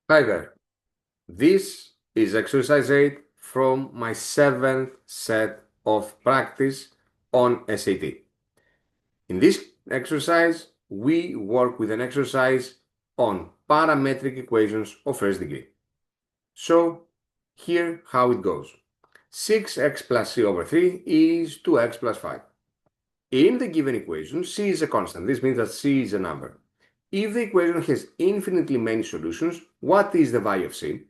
Hi there. This is exercise 8 from my 7th set of practice on SAT. In this exercise, we work with an exercise on parametric equations of first degree. So, here how it goes. 6x plus c over 3 is 2x plus 5. In the given equation, c is a constant. This means that c is a number. If the equation has infinitely many solutions, what is the value of c?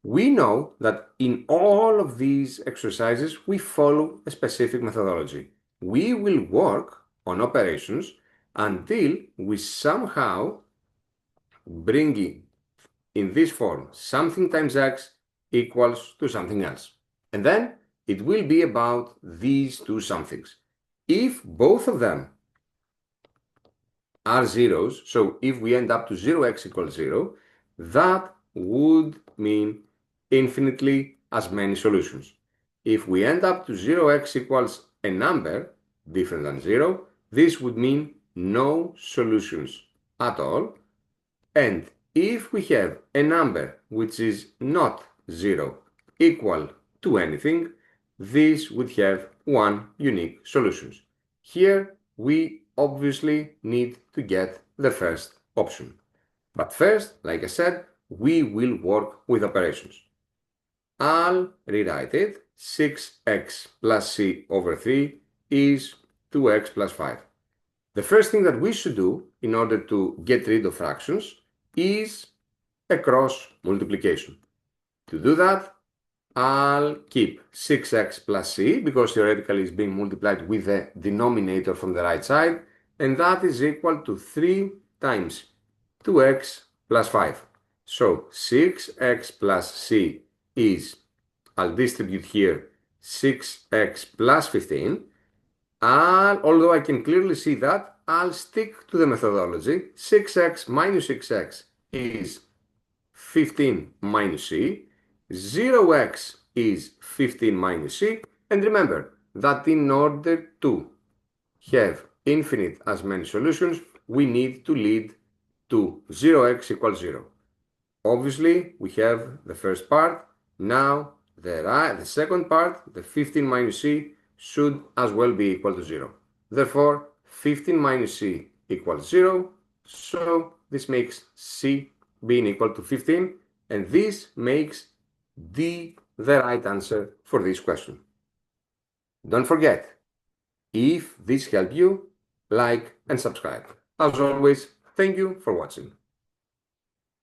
We know that in all of these exercises, we follow a specific methodology. We will work on operations until we somehow bring in this form something times x equals to something else. And then it will be about these two somethings. If both of them are zeros, so if we end up to 0x equals 0, that would mean infinitely as many solutions. If we end up to 0x equals a number different than 0, this would mean no solutions at all. And if we have a number which is not 0 equal to anything, this would have one unique solution. Here we obviously need to get the first option. But first, like I said, we will work with operations. I'll rewrite it. 6x plus c over 3 is 2x plus 5. The first thing that we should do in order to get rid of fractions is a cross multiplication. To do that, I'll keep 6x plus c because theoretically it's being multiplied with the denominator from the right side, and that is equal to 3 times 2x plus 5. So 6x plus c is, I'll distribute here 6x plus 15. And although I can clearly see that, I'll stick to the methodology. 6x minus 6x is 15 minus c. 0x is 15 minus c. And remember that in order to have infinite as many solutions, we need to lead to 0x equals 0. Obviously, we have the first part. Now, the second part, the 15 minus c, should as well be equal to 0. Therefore, 15 minus c equals 0. So this makes c being equal to 15. And this makes D the right answer for this question. Don't forget, if this helped you, like and subscribe. As always, thank you for watching.